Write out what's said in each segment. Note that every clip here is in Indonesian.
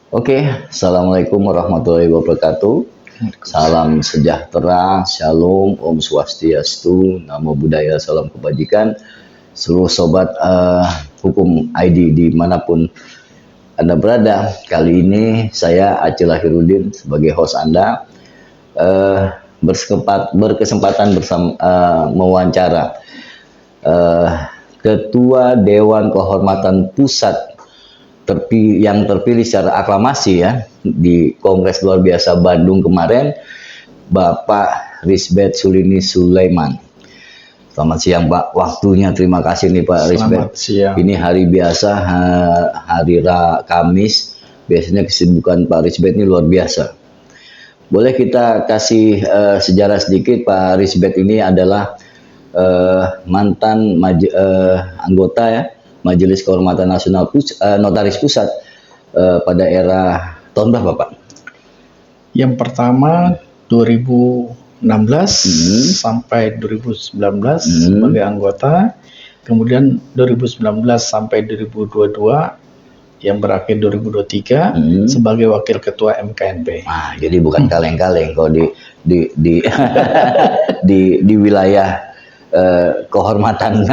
Oke, Assalamualaikum warahmatullahi wabarakatuh. Salam sejahtera, Shalom, Om Swastiastu, Namo Buddhaya, Salam Kebajikan. Seluruh sobat Hukum ID dimanapun Anda berada. Kali ini saya Acil Lahiruddin sebagai host Anda berkesempatan bersama mewawancara Ketua Dewan Kehormatan Pusat yang terpilih secara aklamasi ya di Kongres Luar Biasa Bandung kemarin, Bapak Risbet Sulini Sulaiman. Selamat siang Pak, waktunya terima kasih nih Pak Risbet. Ini hari biasa, hari Kamis, biasanya kesibukan Pak Risbet ini luar biasa. Boleh kita kasih sejarah sedikit. Pak Risbet ini adalah mantan anggota ya Majelis Kehormatan Nasional Notaris Pusat pada era tahun berapa Pak? Yang pertama 2016 sampai 2019 sebagai anggota, kemudian 2019 sampai 2022 yang berakhir 2023 sebagai wakil ketua MKNP. Jadi bukan kaleng-kaleng kalau di wilayah kehormatan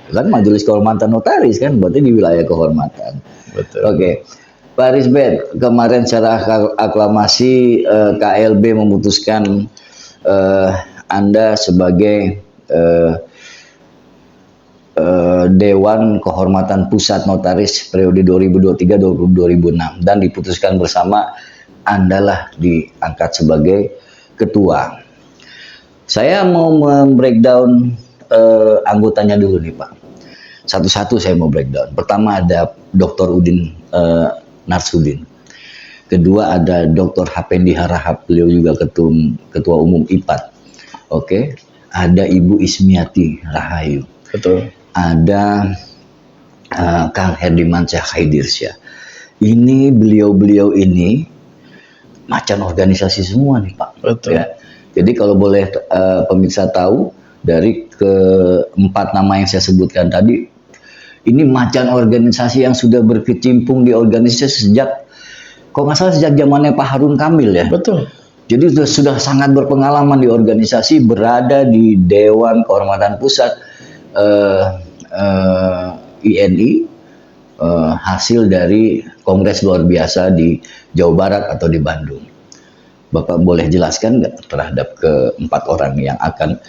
kan Majelis Kehormatan Notaris kan, berarti di wilayah kehormatan. Betul. Oke. Pak Risbet, kemarin secara aklamasi KLB memutuskan Anda sebagai Dewan Kehormatan Pusat Notaris periode 2023-2006 dan diputuskan bersama Anda lah diangkat sebagai ketua. Saya mau breakdown anggotanya dulu nih Pak. Satu-satu saya mau breakdown. Pertama ada Dr. Udin Narsudin. Kedua ada Dr. Hapendi Harahap, beliau juga ketua umum IPAT. Oke. Ada Ibu Ismiati Rahayu. Betul. Ada Kang Herdiman Syah Khaidirsyah. Ini beliau ini macan organisasi semua nih Pak. Betul. Ya. Jadi kalau boleh pemirsa tahu, dari keempat nama yang saya sebutkan tadi, ini macan organisasi yang sudah berkecimpung di organisasi sejak, kalau nggak salah sejak zamannya Pak Harun Kamil ya. Betul. Jadi sudah sangat berpengalaman di organisasi, berada di Dewan Kehormatan Pusat INI, hasil dari Kongres Luar Biasa di Jawa Barat atau di Bandung. Bapak boleh jelaskan nggak terhadap keempat orang yang akan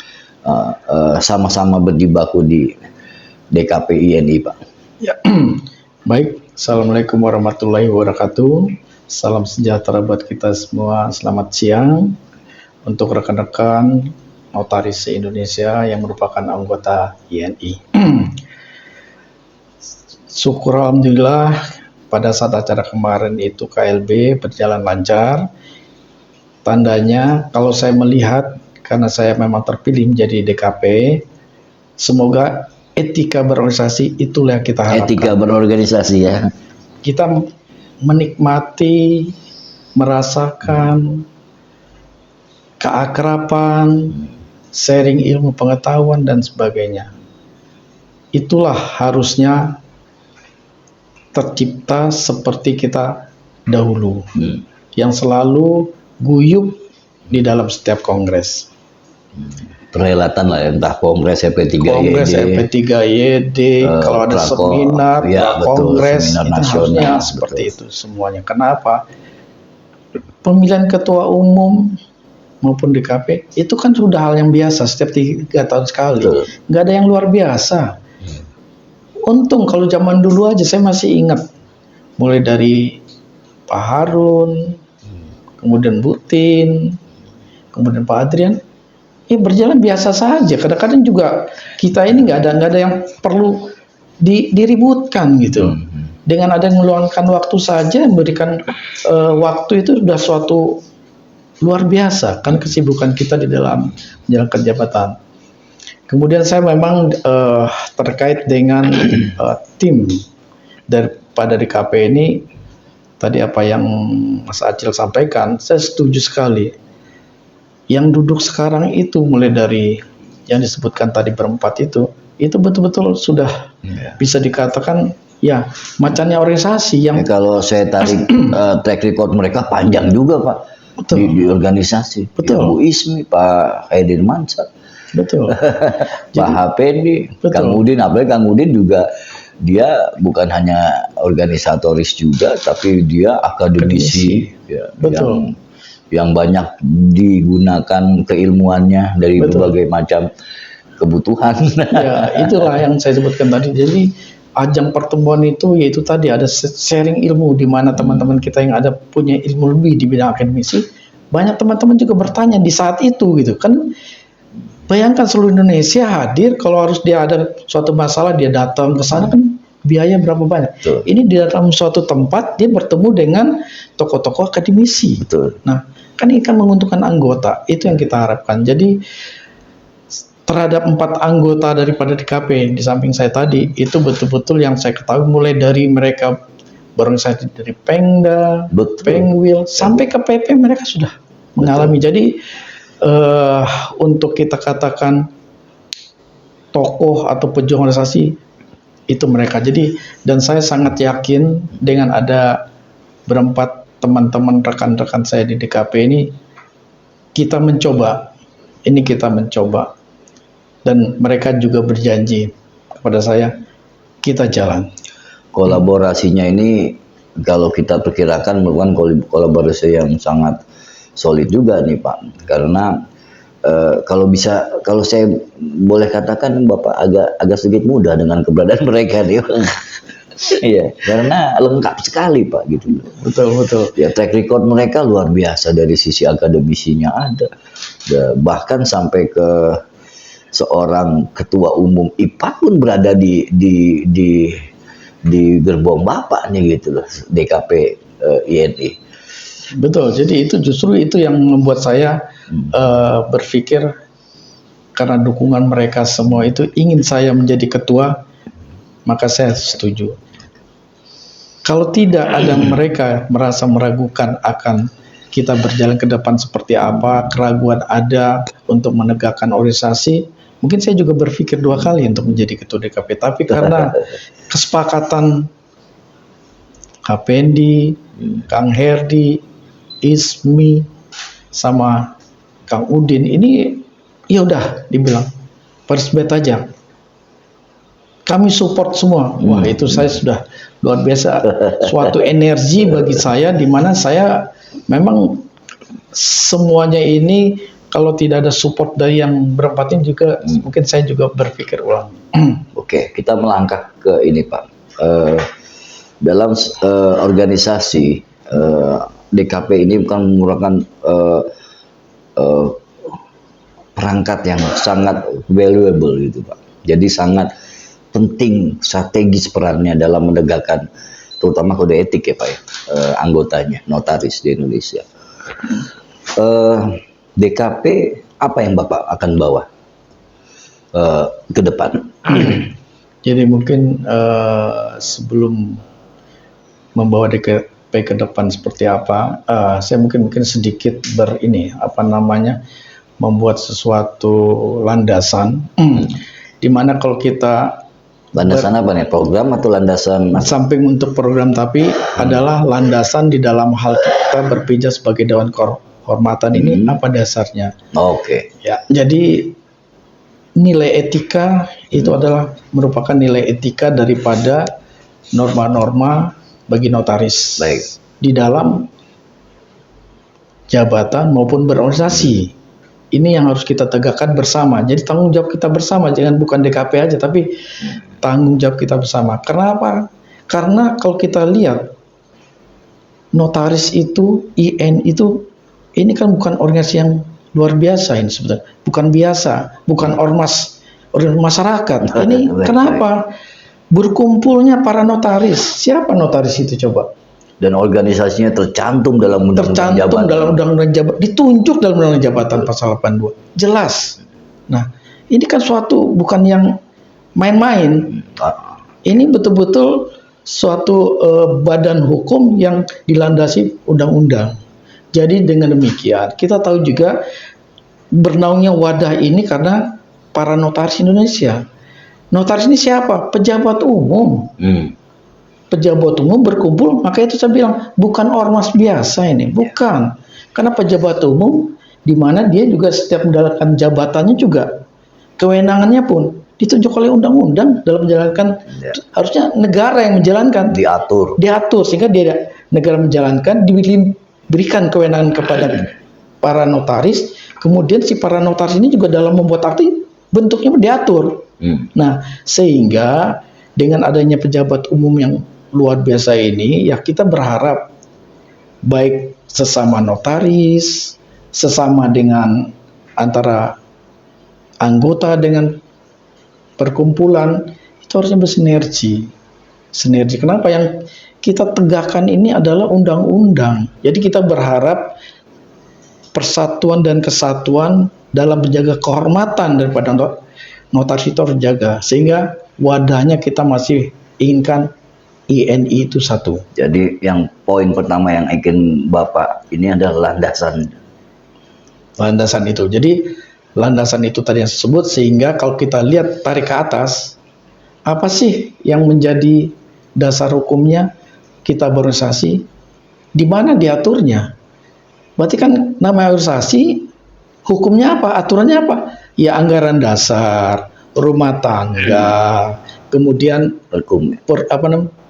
sama-sama berjibaku di DKP INI Pak? Ya, baik. Assalamualaikum warahmatullahi wabarakatuh. Salam sejahtera buat kita semua. Selamat siang untuk rekan-rekan notaris se-Indonesia yang merupakan anggota INI. Syukur alhamdulillah pada saat acara kemarin itu KLB berjalan lancar. Tandanya kalau saya melihat, karena saya memang terpilih menjadi DKP, semoga etika berorganisasi itulah yang kita harapkan. Etika berorganisasi ya. Kita menikmati, merasakan keakraban, sharing ilmu pengetahuan dan sebagainya. Itulah harusnya tercipta seperti kita dahulu, yang selalu guyup di dalam setiap kongres. Perhelatan lah, entah kongres FP3YD, kalau ada seminar, ya, kongres, seminar itu nasional, harusnya seperti itu semuanya. Kenapa? Pemilihan ketua umum maupun DKP itu kan sudah hal yang biasa setiap 3 tahun sekali. Nggak ada yang luar biasa. Untung kalau zaman dulu aja saya masih ingat, mulai dari Pak Harun, kemudian Bu Tin, kemudian Pak Adrian, berjalan biasa saja. Kadang-kadang juga kita ini nggak ada yang perlu diributkan gitu. Dengan ada yang meluangkan waktu saja, memberikan waktu itu sudah suatu luar biasa kan kesibukan kita di dalam menjalankan jabatan. Kemudian saya memang terkait dengan tim daripada DKP ini, tadi apa yang Mas Acil sampaikan, saya setuju sekali. Yang duduk sekarang itu mulai dari yang disebutkan tadi berempat itu betul-betul sudah bisa dikatakan Ya, macannya organisasi yang Kalau saya tarik track record mereka panjang juga Pak. Betul. Di organisasi. Betul. Ya, Bu Ismi, Pak Haidir Mansur, betul. Pak Hapendi, Betul. Kang Udin. Apalagi Kang Udin juga dia bukan hanya organisatoris juga, tapi dia akademisi. Ya, Betul. yang banyak digunakan keilmuannya dari Betul. berbagai macam kebutuhan. Ya, itulah yang saya sebutkan tadi. Jadi ajang pertemuan itu yaitu tadi ada sharing ilmu di mana teman-teman kita yang ada punya ilmu lebih di bidang akademisi, banyak teman-teman juga bertanya di saat itu gitu kan. Bayangkan seluruh Indonesia hadir, kalau harus dia ada suatu masalah dia datang ke sana kan biaya berapa banyak. Betul. Ini di dalam suatu tempat dia bertemu dengan tokoh-tokoh akademisi. Betul. Nah, kan ini kan menguntungkan anggota, itu yang kita harapkan. Jadi terhadap 4 anggota daripada DKP di samping saya tadi, itu betul-betul yang saya ketahui mulai dari mereka berorganisasi dari Pengda, Betul. Pengwil, sampai ke PP mereka sudah mengalami. Jadi untuk kita katakan tokoh atau pejuang organisasi itu mereka. Jadi dan saya sangat yakin dengan ada berempat teman-teman rekan-rekan saya di DKP ini kita mencoba dan mereka juga berjanji kepada saya kita jalan. Kolaborasinya ini kalau kita perkirakan merupakan kolaborasi yang sangat solid juga nih Pak, karena kalau saya boleh katakan Bapak agak sedikit mudah dengan keberadaan mereka nih. Iya, karena lengkap sekali Pak gitu. Betul. Ya track record mereka luar biasa dari sisi akademisinya ada, bahkan sampai ke seorang ketua umum IPA pun berada di gerbong Bapak nih gitu loh, DKP INI. Betul, jadi justru itu yang membuat saya berpikir karena dukungan mereka semua itu ingin saya menjadi ketua, maka saya setuju. Kalau tidak ada mereka merasa meragukan akan kita berjalan ke depan seperti apa, keraguan ada untuk menegakkan organisasi, mungkin saya juga berpikir 2 kali untuk menjadi ketua DKP. Tapi karena kesepakatan Hapendi, Kang Herdi, Ismi, sama Kang Udin ini ya udah dibilang persbet aja. Kami support semua. Wah, itu saya sudah luar biasa, suatu energi bagi saya di mana saya memang semuanya ini kalau tidak ada support dari yang berempat ini juga mungkin saya juga berpikir ulang. Oke, kita melangkah ke ini Pak. Dalam organisasi DKP ini bukan merupakan perangkat yang sangat valuable gitu Pak. Jadi sangat penting, strategis perannya dalam menegakkan terutama kode etik ya Pak ya, anggotanya, notaris di Indonesia. DKP apa yang Bapak akan bawa ke depan? Jadi mungkin sebelum membawa DKP ke depan seperti apa, saya mungkin sedikit membuat sesuatu landasan, di mana kalau kita landasan apa nih? Program atau landasan? Samping untuk program, tapi adalah landasan di dalam hal kita berpijak sebagai Dewan Kehormatan ini apa dasarnya? Oke. Ya, jadi nilai etika itu adalah merupakan nilai etika daripada norma-norma bagi notaris. Baik. Di dalam jabatan maupun berorganisasi. Ini yang harus kita tegakkan bersama. Jadi tanggung jawab kita bersama, jangan bukan DKP aja, tapi tanggung jawab kita bersama. Kenapa? Karena kalau kita lihat notaris itu, IN itu, ini kan bukan organisasi yang luar biasa ini sebetulnya. Bukan biasa, bukan ormas masyarakat. Ini kenapa? Berkumpulnya para notaris. Siapa notaris itu coba? Dan organisasinya tercantum dalam undang-undang jabatan. Dalam undang-undang jabatan, ditunjuk dalam undang-undang jabatan pasal 82. Jelas. Nah, ini kan suatu bukan yang main-main. Ini betul-betul suatu badan hukum yang dilandasi undang-undang. Jadi dengan demikian, kita tahu juga bernaungnya wadah ini karena para notaris Indonesia. Notaris ini siapa? Pejabat umum. pejabat umum berkumpul, maka itu saya bilang bukan ormas biasa ini, bukan. Karena pejabat umum di mana dia juga setiap menjalankan jabatannya juga kewenangannya pun ditunjuk oleh undang-undang dalam menjalankan, harusnya negara yang menjalankan, diatur sehingga dia negara menjalankan, diberikan kewenangan kepada para notaris, kemudian si para notaris ini juga dalam membuat akte bentuknya diatur. Nah, sehingga dengan adanya pejabat umum yang luar biasa ini, ya kita berharap baik sesama notaris, sesama dengan antara anggota dengan perkumpulan, itu harusnya bersinergi. Kenapa? Yang kita tegakkan ini adalah undang-undang. Jadi kita berharap persatuan dan kesatuan dalam menjaga kehormatan daripada notaris itu terjaga, sehingga wadahnya kita masih inginkan INI itu satu. Jadi yang poin pertama yang ingin Bapak ini adalah landasan itu. Jadi landasan itu tadi yang disebut, sehingga kalau kita lihat tarik ke atas, apa sih yang menjadi dasar hukumnya kita berorganisasi, di mana diaturnya? Berarti kan nama organisasi hukumnya apa? Aturannya apa? Ya anggaran dasar, rumah tangga, kemudian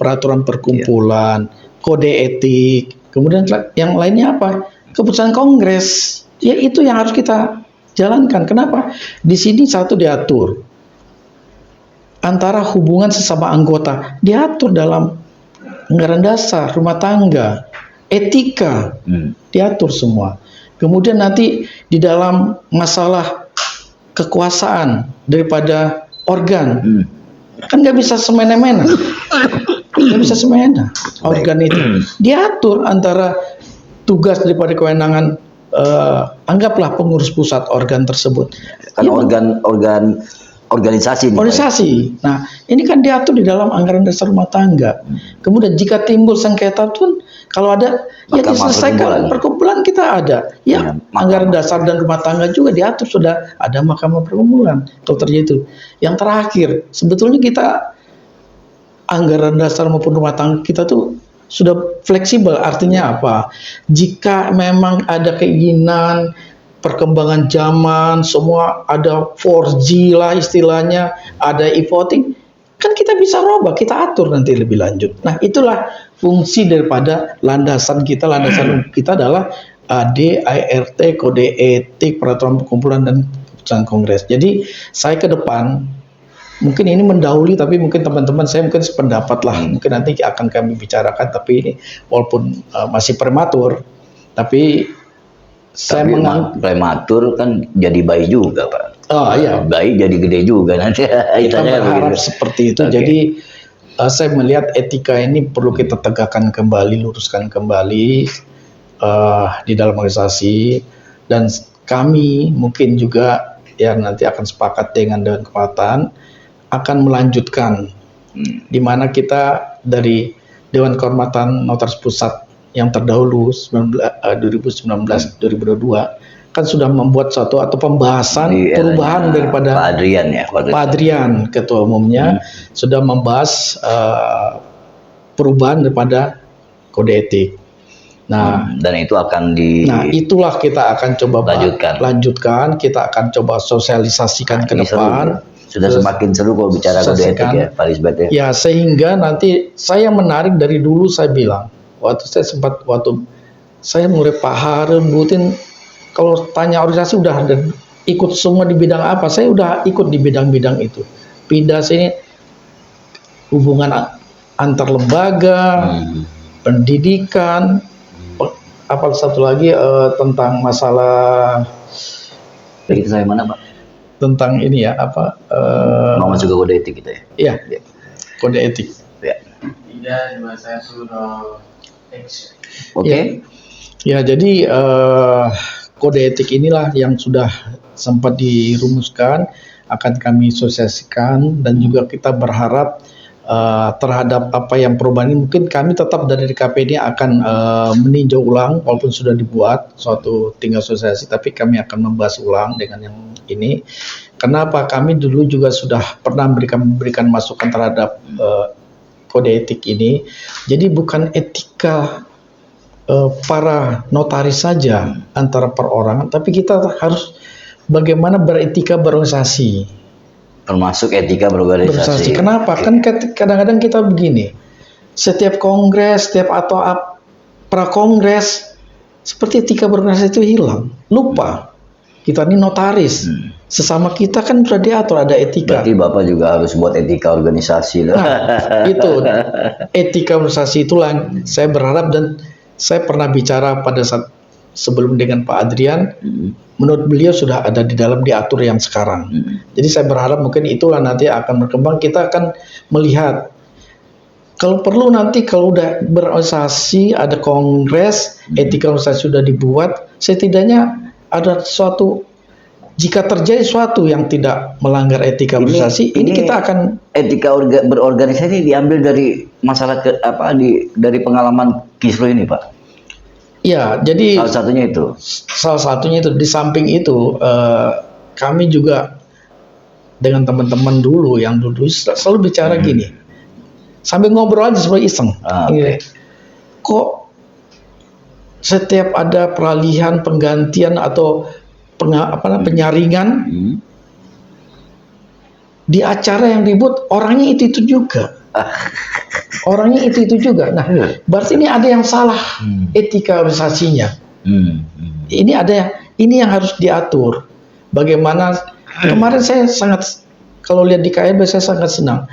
peraturan perkumpulan, kode etik, kemudian yang lainnya apa? Keputusan kongres. Ya itu yang harus kita jalankan. Kenapa? Di sini satu diatur antara hubungan sesama anggota, diatur dalam anggaran dasar, rumah tangga, etika, diatur semua. Kemudian nanti di dalam masalah kekuasaan daripada organ, kan nggak bisa semena-mena, organ itu diatur antara tugas daripada kewenangan, anggaplah pengurus pusat organ tersebut. Kan organisasi. Nah, ini kan diatur di dalam anggaran dasar rumah tangga. Kemudian jika timbul sengketa pun, kalau ada, ya diselesaikan perkumpulan kita ada. Ya, anggaran dasar dan rumah tangga juga diatur, sudah ada mahkamah perkumpulan. Kalau terjadi itu. Yang terakhir, sebetulnya kita anggaran dasar maupun rumah tangga kita tuh sudah fleksibel. Artinya apa? Jika memang ada keinginan perkembangan zaman, semua ada 4G lah istilahnya, ada e-voting, kan kita bisa robah, kita atur nanti lebih lanjut. Nah, itulah fungsi daripada landasan kita adalah ADART, kode etik, peraturan perkumpulan, dan keputusan kongres. Jadi, saya ke depan, mungkin ini mendahului, tapi mungkin teman-teman saya mungkin sependapat lah, mungkin nanti akan kami bicarakan, tapi ini walaupun masih prematur, tapi saya prematur kan jadi bayi juga, Pak. Oh iya, bayi jadi gede juga nanti. Kita berharap seperti itu. Jadi saya melihat etika ini perlu kita tegakkan kembali, luruskan kembali di dalam organisasi, dan kami mungkin juga ya nanti akan sepakat dengan Dewan Kehormatan akan melanjutkan di mana kita dari Dewan Kehormatan Notaris Pusat yang terdahulu 2019-2022 kan sudah membuat suatu atau pembahasan perubahan daripada Pak Adrian ketua umumnya sudah membahas perubahan daripada kode etik. Nah, dan itu akan itulah kita akan coba lanjutkan, kita akan coba sosialisasikan ke depan. Sudah semakin seru kalau bicara kode etik ya, Pak Lisbeth ya. Ya, sehingga nanti saya menarik dari dulu saya bilang, waktu saya murid Pak Harun Butin, kalau tanya organisasi udah ada ikut semua di bidang apa, saya udah ikut di bidang-bidang itu. Pindah sini hubungan antar lembaga, pendidikan, apa satu lagi tentang masalah Jadi saya mana, Pak? Tentang ini ya, apa mau masuk ke kode etik kita ya? Iya, kode etik. Ya. Tidak, saya sudah Oke. Ya, jadi kode etik inilah yang sudah sempat dirumuskan, akan kami sosialisasikan, dan juga kita berharap terhadap apa yang perubahan ini, mungkin kami tetap dari DKPD akan meninjau ulang, walaupun sudah dibuat suatu tinggal sosialisasi, tapi kami akan membahas ulang dengan yang ini. Kenapa? Kami dulu juga sudah pernah memberikan masukan terhadap kode etik ini, jadi bukan etika para notaris saja antara perorangan, tapi kita harus bagaimana beretika berorganisasi. Termasuk etika berorganisasi. Kenapa? Kan kadang-kadang kita begini, setiap kongres, setiap atau pra-kongres, seperti etika berorganisasi itu hilang, lupa. Kita ini notaris, sesama kita kan sudah diatur ada etika. Berarti Bapak juga harus buat etika organisasi loh. Nah, itu etika organisasi itulah yang saya berharap, dan saya pernah bicara pada saat sebelum dengan Pak Adrian, menurut beliau sudah ada di dalam diatur yang sekarang. Jadi saya berharap mungkin itulah nanti akan berkembang, kita akan melihat. Kalau perlu nanti kalau udah berorganisasi, ada kongres, etika organisasi sudah dibuat, setidaknya ada suatu, jika terjadi suatu yang tidak melanggar etika organisasi, ini kita akan etika berorganisasi diambil dari masalah dari pengalaman Kisru ini, Pak. ya, jadi Salah satunya itu di samping itu kami juga dengan teman-teman dulu yang dulu selalu bicara gini, sambil ngobrol aja sebagai iseng. Gini, kok setiap ada peralihan, penggantian atau penyaringan di acara yang ribut, orangnya itu juga. Orangnya itu juga. Nah, berarti ini ada yang salah etika organisasinya. Ini yang harus diatur. Bagaimana kemarin saya sangat, kalau lihat di KLB saya sangat senang.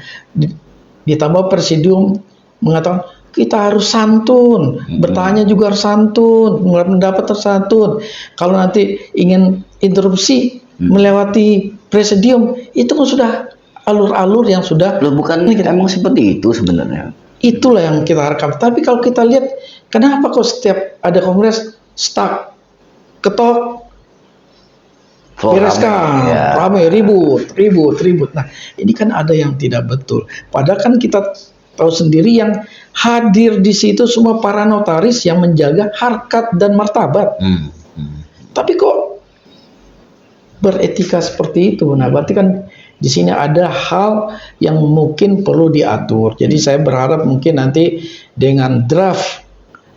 Ditambah presidium mengatakan kita harus santun, bertanya juga harus santun, mendapat tersantun. Kalau nanti ingin interupsi melewati presidium, itu kan sudah alur-alur yang sudah. Loh, bukan emang seperti itu sebenarnya. Itulah yang kita harapkan. Tapi kalau kita lihat, kenapa kok setiap ada kongres stuck, ketok, bereskan, ramai, ribut. Nah, ini kan ada yang tidak betul. Padahal kan kita tahu sendiri yang hadir di situ semua para notaris yang menjaga harkat dan martabat. Tapi kok beretika seperti itu? Nah, berarti kan di sini ada hal yang mungkin perlu diatur. Jadi saya berharap mungkin nanti dengan draft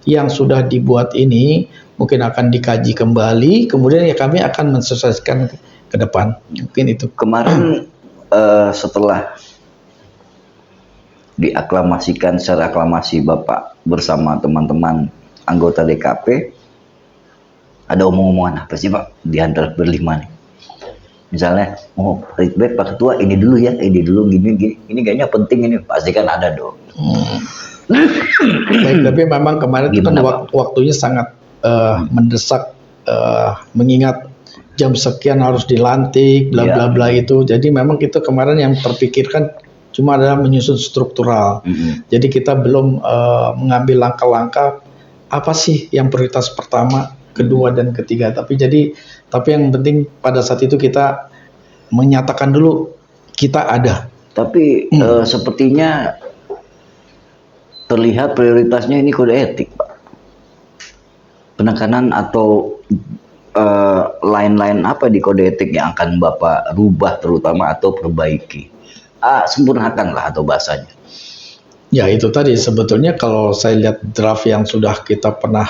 yang sudah dibuat ini mungkin akan dikaji kembali, kemudian ya kami akan mensosialisasikan ke depan. Mungkin itu. Kemarin setelah diaklamasikan secara aklamasi Bapak bersama teman-teman anggota DKP, ada omong-omongan apa sih Pak di antara berlima nih? Misalnya, Ritbet Pak Ketua ini dulu ya, ini dulu gini, ini kayaknya penting ini, pasti kan ada dong. Baik, tapi memang kemarin itu kan waktunya sangat mendesak, mengingat jam sekian harus dilantik, bla bla bla itu. Jadi memang kita kemarin yang terpikirkan cuma adalah menyusun struktural. Jadi kita belum mengambil langkah-langkah apa sih yang prioritas pertama, kedua dan ketiga. Tapi yang penting pada saat itu kita menyatakan dulu kita ada. Tapi sepertinya terlihat prioritasnya ini kode etik, Pak. Penekanan atau lain-lain apa di kode etik yang akan Bapak rubah terutama atau perbaiki? Sempurnakan lah atau bahasanya. Ya itu tadi sebetulnya kalau saya lihat draft yang sudah kita pernah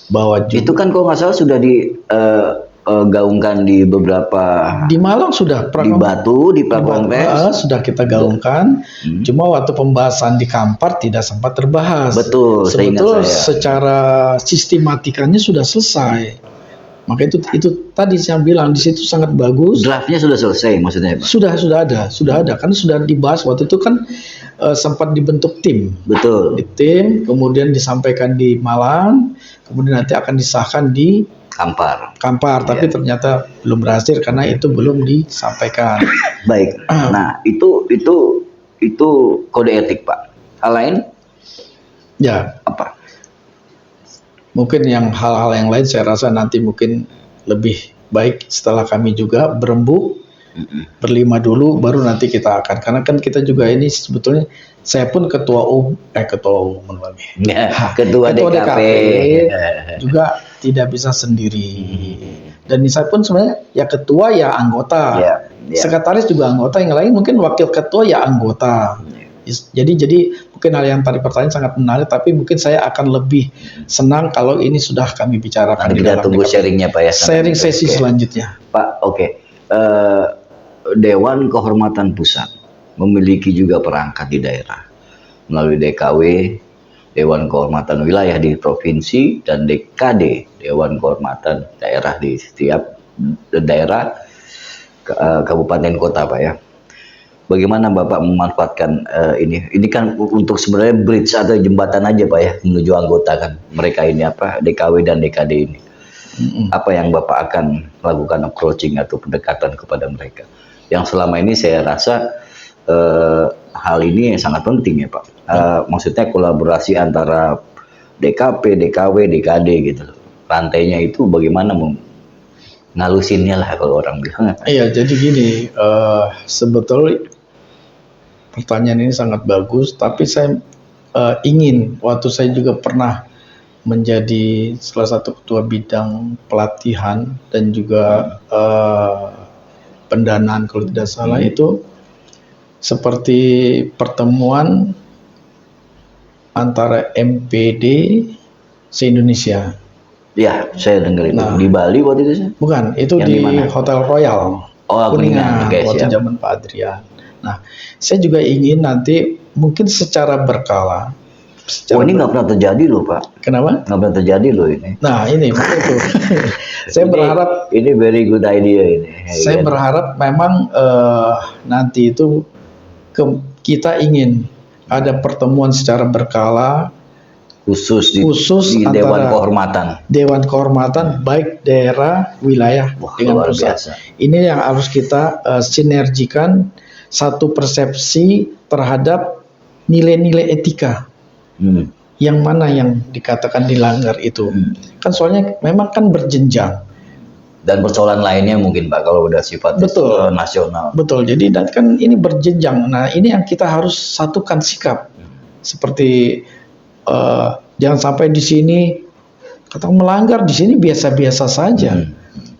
bawa juga. Itu kan kalau nggak salah sudah digaungkan di beberapa. Di Malang sudah. Di Batu, di Prakongres. Sudah kita gaungkan. Cuma waktu pembahasan di Kampar tidak sempat terbahas. Betul. Sebetulnya secara sistematikanya sudah selesai. Maka itu tadi saya bilang di situ sangat bagus. Draftnya sudah selesai maksudnya Pak? Sudah ada karena sudah dibahas waktu itu kan sempat dibentuk tim. Betul. Di tim, kemudian disampaikan di Malang, kemudian nanti akan disahkan di Kampar. Tapi ternyata belum berhasil karena itu belum disampaikan. Baik. Nah, itu kode etik, Pak. Hal lain? Ya. Apa? Mungkin hal-hal yang lain saya rasa nanti mungkin lebih baik setelah kami juga berembuk berlima dulu, baru nanti kita akan, karena kan kita juga ini sebetulnya saya pun ketua DKP juga tidak bisa sendiri, dan saya pun sebenarnya ya ketua ya anggota, sekretaris juga anggota, yang lain mungkin wakil ketua ya anggota, Jadi mungkin hal yang tadi pertanyaan sangat menarik, tapi mungkin saya akan lebih senang kalau ini sudah kami bicarakan Nanti di kita dalam tunggu DKP. sharingnya Pak ya. Sharing sesi Oke. selanjutnya. Pak, oke. Dewan Kehormatan Pusat memiliki juga perangkat di daerah melalui DKW, Dewan Kehormatan Wilayah di provinsi, dan DKD, Dewan Kehormatan Daerah di setiap daerah kabupaten kota Pak ya. Bagaimana Bapak memanfaatkan ini? Ini kan untuk sebenarnya bridge atau jembatan aja Pak ya menuju anggota kan mereka ini apa DKW dan DKD ini. Apa yang Bapak akan lakukan approaching atau pendekatan kepada mereka? Yang selama ini saya rasa hal ini sangat penting ya Pak. Maksudnya kolaborasi antara DKP, DKW, DKD gitu. Rantainya itu bagaimana ngalusinnya lah kalau orang bilang. Iya, jadi gini, sebetulnya pertanyaan ini sangat bagus, tapi saya ingin, waktu saya juga pernah menjadi salah satu ketua bidang pelatihan dan juga pendanaan kalau tidak salah itu seperti pertemuan antara MPD se-Indonesia. Ya, saya dengar itu Nah. di Bali waktu itu sih. Bukan, itu Yang di di mana? Hotel Royal. Oh, Kuningan, guys, waktu ya. zaman Pak Adrian. Nah, saya juga ingin nanti mungkin secara berkala. Oh, ini nggak pernah terjadi loh Pak. Kenapa? Nggak pernah terjadi loh ini. Nah, ini betul. Saya berharap ini very good idea ini. Saya berharap memang nanti itu kita ingin ada pertemuan secara berkala khusus di antara Dewan Kehormatan. Dewan Kehormatan baik daerah, wilayah dengan luar pusat. biasa. Ini yang harus kita sinergikan satu persepsi terhadap nilai-nilai etika. Yang mana yang dikatakan dilanggar itu. Kan soalnya memang kan berjenjang. Dan persoalan lainnya mungkin Pak kalau udah sifat nasional. Betul. Jadi kan ini berjenjang. Nah, ini yang kita harus satukan sikap. Seperti jangan sampai di sini kata melanggar, di sini biasa-biasa saja.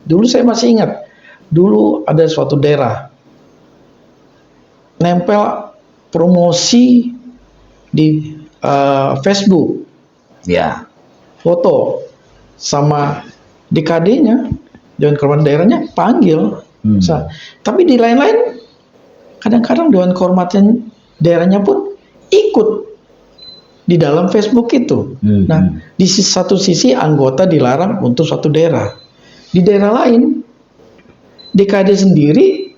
Dulu saya masih ingat. Dulu ada suatu daerah nempel promosi di Facebook. Ya. Foto sama DKD-nya, Dewan Kehormatan Daerahnya panggil. Tapi di lain-lain kadang-kadang Dewan Kehormatan Daerahnya pun ikut di dalam Facebook itu. Nah, di satu sisi anggota dilarang untuk suatu daerah. Di daerah lain, DKD sendiri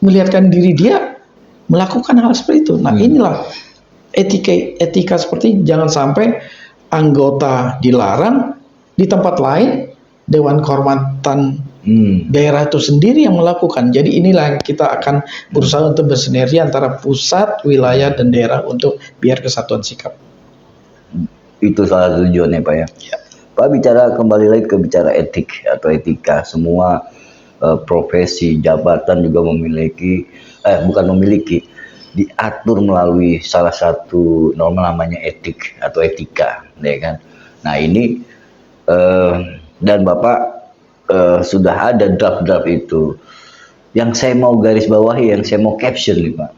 melihatkan diri dia melakukan hal seperti itu. Nah, inilah etika seperti jangan sampai anggota dilarang di tempat lain Dewan Kehormatan daerah itu sendiri yang melakukan. Jadi inilah yang kita akan berusaha untuk bersinergi antara pusat, wilayah, dan daerah untuk biar kesatuan sikap. Itu salah satu tujuannya Pak ya. Pak bicara kembali lagi ke bicara etik atau etika. Semua profesi, jabatan juga memiliki, diatur melalui salah satu norma namanya etik atau etika, ya kan. Nah ini dan Bapak sudah ada draft-draft itu. Yang saya mau garis bawahi, yang saya mau caption nih Pak,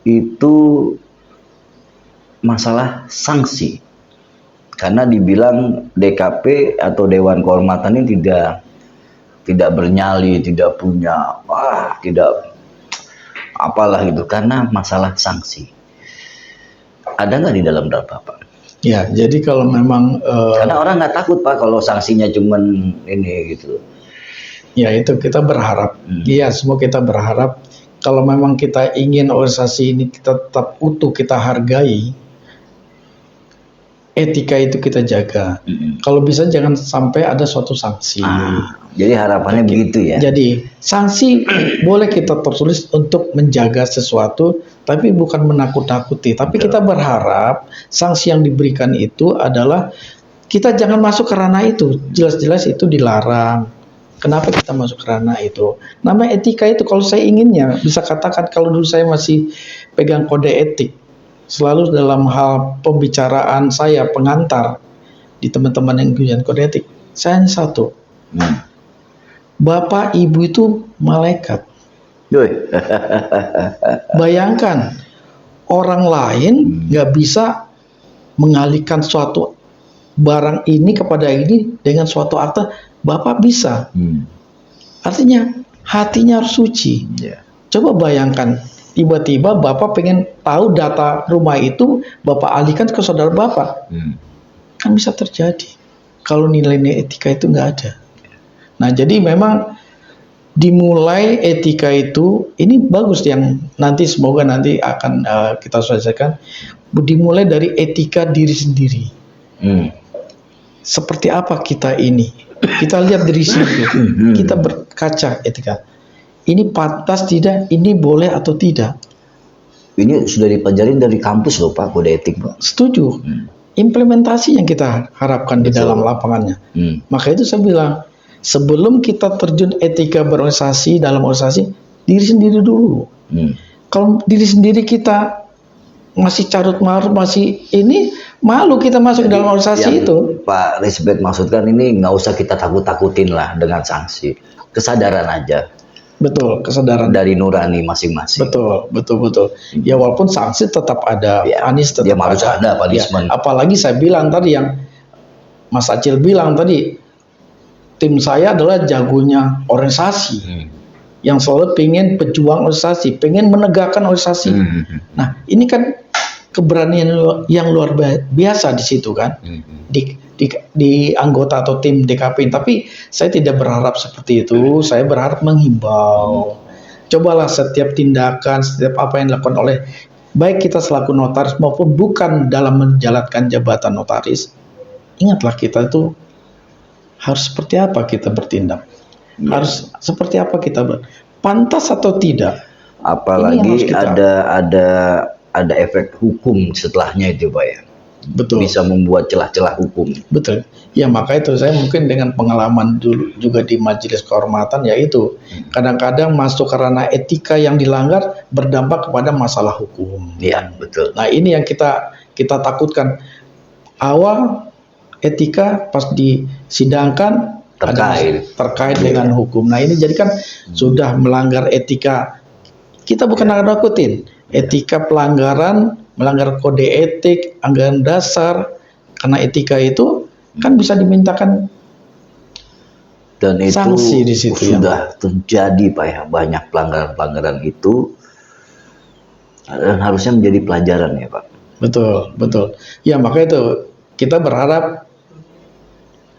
itu masalah sanksi. Karena dibilang DKP atau Dewan Kehormatan ini tidak bernyali, tidak punya, tidak apalah gitu, karena masalah sanksi. Ada nggak di dalam draft Bapak? Ya, jadi kalau memang karena orang nggak takut Pak kalau sanksinya cuman ini gitu. Ya itu kita berharap. Iya, semua kita berharap kalau memang kita ingin organisasi ini kita tetap utuh, kita hargai, etika itu kita jaga. Kalau bisa jangan sampai ada suatu sanksi. Jadi harapannya begitu ya. Jadi sanksi boleh kita tertulis untuk menjaga sesuatu, tapi bukan menakut-nakuti. Tapi kita berharap sanksi yang diberikan itu adalah kita jangan masuk ke ranah itu. Jelas-jelas itu dilarang. Kenapa kita masuk ke ranah itu? Namanya etika itu kalau saya inginnya bisa katakan kalau dulu saya masih pegang kode etik. Selalu dalam hal pembicaraan saya pengantar di teman-teman yang punya kode etik. Saya hanya satu. Bapak Ibu itu malaikat. Bayangkan orang lain nggak bisa mengalihkan suatu barang ini kepada ini dengan suatu akta, Bapak bisa. Artinya hatinya harus suci. Ya. Coba bayangkan, tiba-tiba Bapak pengen tahu data rumah itu, Bapak alihkan ke saudara Bapak. Kan bisa terjadi kalau nilai-nilai etika itu nggak ada. Nah, jadi memang dimulai etika itu, ini bagus yang nanti semoga nanti akan kita selesaikan, dimulai dari etika diri sendiri. Seperti apa kita ini? Kita lihat diri sendiri, kita berkaca etika. Ini pantas tidak? Ini boleh atau tidak? Ini sudah dipelajarin dari kampus loh Pak, kode etik Pak. Setuju. Implementasi yang kita harapkan di dalam lapangannya. Maka itu saya bilang, sebelum kita terjun etika berorganisasi dalam organisasi, diri sendiri dulu. Kalau diri sendiri kita masih carut marut, masih ini, malu kita masuk dalam organisasi itu. Pak Risbet maksudkan ini nggak usah kita takut-takutin lah dengan sanksi. Kesadaran aja. Betul, kesadaran. Dari nurani masing-masing. Betul. Ya walaupun sanksi tetap ada, Ya, Anis tetap harus ada punishment. Ya, apalagi saya bilang tadi yang Mas Acil bilang tadi, tim saya adalah jagonya organisasi, yang selalu pengen pejuang organisasi, pengen menegakkan organisasi. Nah, ini kan keberanian yang luar biasa di situ kan, di anggota atau tim DKP. Tapi saya tidak berharap seperti itu. Saya berharap menghimbau. Cobalah setiap tindakan, setiap apa yang dilakukan oleh baik kita selaku notaris maupun bukan dalam menjalankan jabatan notaris, ingatlah kita itu harus seperti apa kita bertindak, harus seperti apa kita pantas atau tidak. Apalagi ada efek hukum setelahnya itu Pak ya. Betul. Bisa membuat celah-celah hukum. Betul. Ya maka itu saya mungkin dengan pengalaman dulu juga di majelis kehormatan, yaitu kadang-kadang masuk karena etika yang dilanggar berdampak kepada masalah hukum. Iya, betul. Nah, ini yang kita takutkan. Awal etika pas disidangkan terkait dengan hukum. Nah, ini jadi kan sudah melanggar etika. Kita bukan nakutin. Etika pelanggaran, melanggar kode etik, anggaran dasar, karena etika itu kan bisa dimintakan dan itu sanksi di situ sudah terjadi Pak ya, banyak pelanggaran-pelanggaran itu dan harusnya menjadi pelajaran ya Pak. Betul. Ya maka itu kita berharap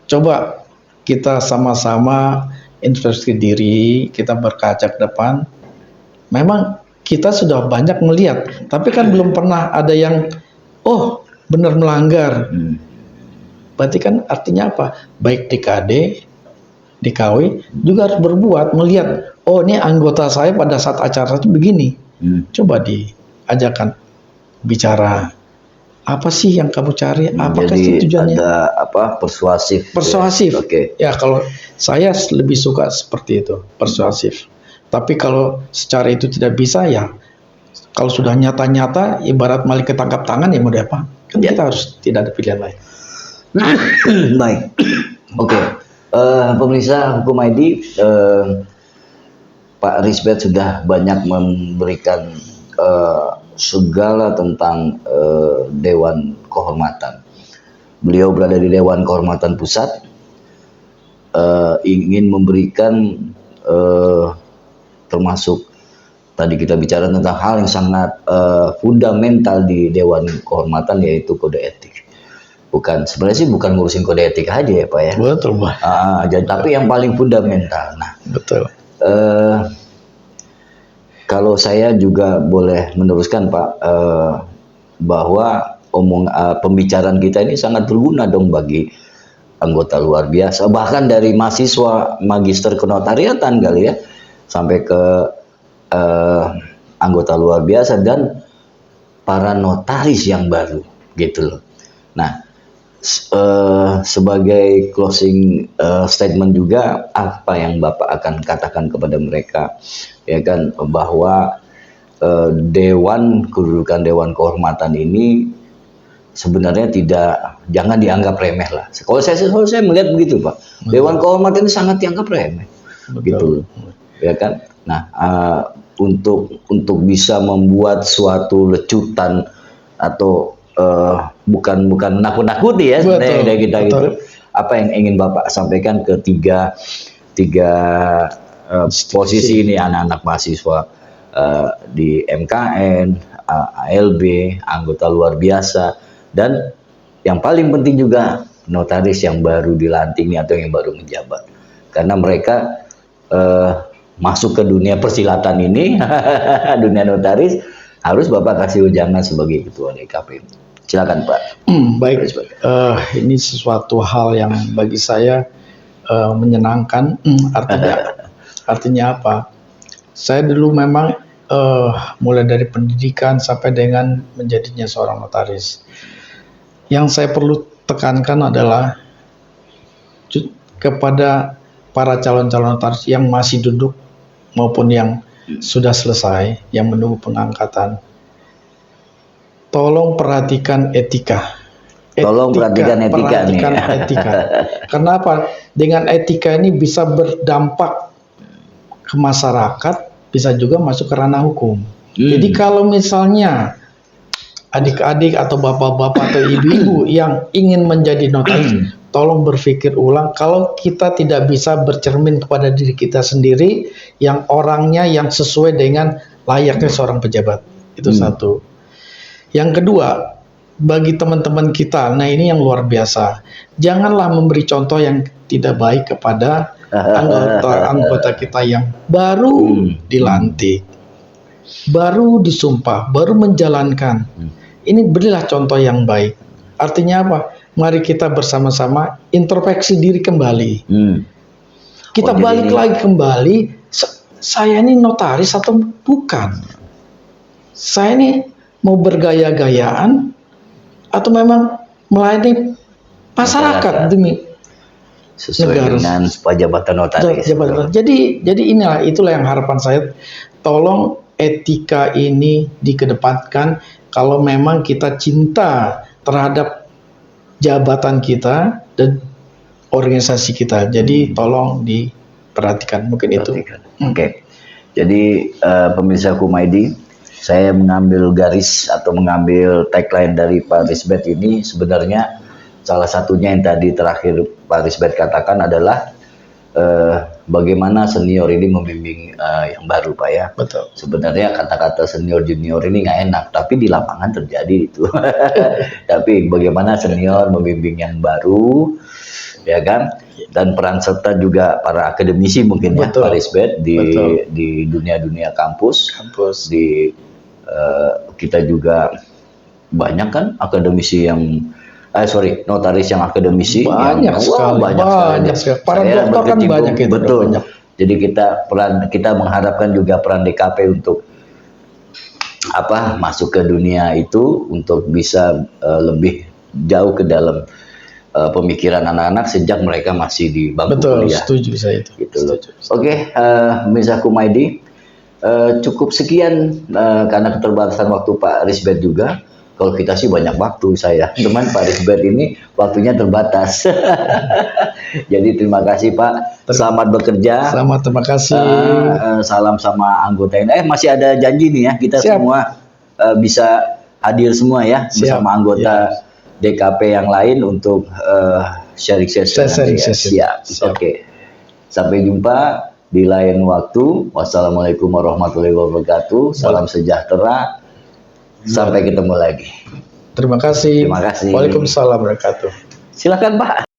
coba kita sama-sama introspeksi diri, kita berkaca ke depan. Memang kita sudah banyak melihat, tapi kan belum pernah ada yang benar melanggar. Berarti kan artinya apa? Baik DKD, DKW juga harus berbuat, melihat, ini anggota saya pada saat acara itu begini. Coba diajarkan bicara, apa sih yang kamu cari? Apakah Jadi tujuannya? ada persuasif. Persuasif. Oke. Ya kalau saya lebih suka seperti itu, persuasif. Tapi kalau secara itu tidak bisa, ya kalau sudah nyata-nyata ibarat maling ketangkap tangan, ya mau apa? Kan kita harus tidak ada pilihan lain. Baik. Oke. Pemirsa Hukum ID, Pak Risbet sudah banyak memberikan segala tentang Dewan Kehormatan. Beliau berada di Dewan Kehormatan Pusat, ingin memberikan termasuk tadi kita bicara tentang hal yang sangat fundamental di Dewan Kehormatan, yaitu kode etik. Sebenarnya sih bukan ngurusin kode etik aja ya Pak ya. Betul Pak. Tapi yang paling fundamental. Nah, betul. Kalau saya juga boleh meneruskan Pak, bahwa pembicaraan kita ini sangat berguna dong bagi anggota luar biasa, bahkan dari mahasiswa magister kenotariatan kali ya, sampai ke anggota luar biasa dan para notaris yang baru gitu loh. Nah, sebagai closing statement juga, apa yang Bapak akan katakan kepada mereka, ya kan, bahwa kedudukan Dewan Kehormatan ini sebenarnya jangan dianggap remeh lah. Kalau saya melihat begitu Pak, Dewan Kehormatan ini sangat dianggap remeh. Betul. Gitu loh, ya kan. Nah, untuk bisa membuat suatu lecutan atau bukan nakut-nakuti ya sebenarnya Betul, dari kita betul. gitu. Apa yang ingin Bapak sampaikan ke tiga posisi ini, anak-anak mahasiswa di MKN, ALB, anggota luar biasa, dan yang paling penting juga notaris yang baru dilantik nih atau yang baru menjabat, karena mereka masuk ke dunia persilatan ini, dunia notaris, harus Bapak kasih ujangan sebagai ketua DKP. Silakan Pak. Baik, ini sesuatu hal yang bagi saya menyenangkan. Artinya apa? Saya dulu memang mulai dari pendidikan sampai dengan menjadinya seorang notaris. Yang saya perlu tekankan adalah kepada para calon-calon notaris yang masih duduk maupun yang sudah selesai, yang menunggu pengangkatan. Tolong perhatikan etika. Tolong perhatikan etika nih. Etika. Kenapa? Dengan etika ini bisa berdampak ke masyarakat, bisa juga masuk ke ranah hukum. Jadi kalau misalnya adik-adik atau bapak-bapak atau ibu-ibu yang ingin menjadi notaris, tolong berpikir ulang. Kalau kita tidak bisa bercermin kepada diri kita sendiri, yang orangnya yang sesuai dengan layaknya seorang pejabat. Itu satu. Yang kedua, bagi teman-teman kita, nah ini yang luar biasa. Janganlah memberi contoh yang tidak baik kepada anggota kita yang baru dilantik, baru disumpah, baru menjalankan. Ini berilah contoh yang baik. Artinya apa? Mari kita bersama-sama introspeksi diri kembali. Kita balik lagi kembali, saya ini notaris atau bukan? Saya ini mau bergaya-gayaan atau memang melayani masyarakat demi sesuai negara, dengan jabatan notaris. Jadi itulah yang harapan saya. Tolong etika ini dikedepankan kalau memang kita cinta terhadap jabatan kita dan organisasi kita. Jadi tolong diperhatikan. Mungkin itu. Oke. Jadi pemirsa Kumaidi, saya mengambil garis atau mengambil tagline dari Pak Risbet ini, sebenarnya salah satunya yang tadi terakhir Pak Risbet katakan adalah bagaimana senior ini membimbing yang baru Pak ya. Betul. Sebenarnya kata-kata senior junior ini nggak enak, tapi di lapangan terjadi itu. Tapi bagaimana senior membimbing yang baru, ya kan? Dan peran serta juga para akademisi mungkin ya Pak Risbet di dunia-dunia kampus. Di kita juga banyak kan akademisi yang notaris yang akademisi banyak sekali. Para dokter kan banyak itu. Betul. Banyak. Jadi kita mengharapkan juga peran DKP untuk masuk ke dunia itu untuk bisa lebih jauh ke dalam pemikiran anak-anak sejak mereka masih di bangku kuliah. Setuju saya itu. Gitu. Oke, Mirza Kumaidi, cukup sekian karena keterbatasan waktu Pak Risbet juga. Kalau kita sih banyak waktu saya, teman Pak Risbet ini waktunya terbatas. Jadi terima kasih Pak, selamat bekerja. Terima kasih. Salam sama anggota ini. Masih ada janji nih ya, kita semua bisa hadir semua ya bersama anggota DKP yang lain untuk sharing session. Siap. Oke. Sampai jumpa di lain waktu. Wassalamualaikum warahmatullahi wabarakatuh. Salam sejahtera. Sampai ketemu lagi. Terima kasih. Terima kasih. Waalaikumsalam warahmatullahi wabarakatuh. Silakan Pak.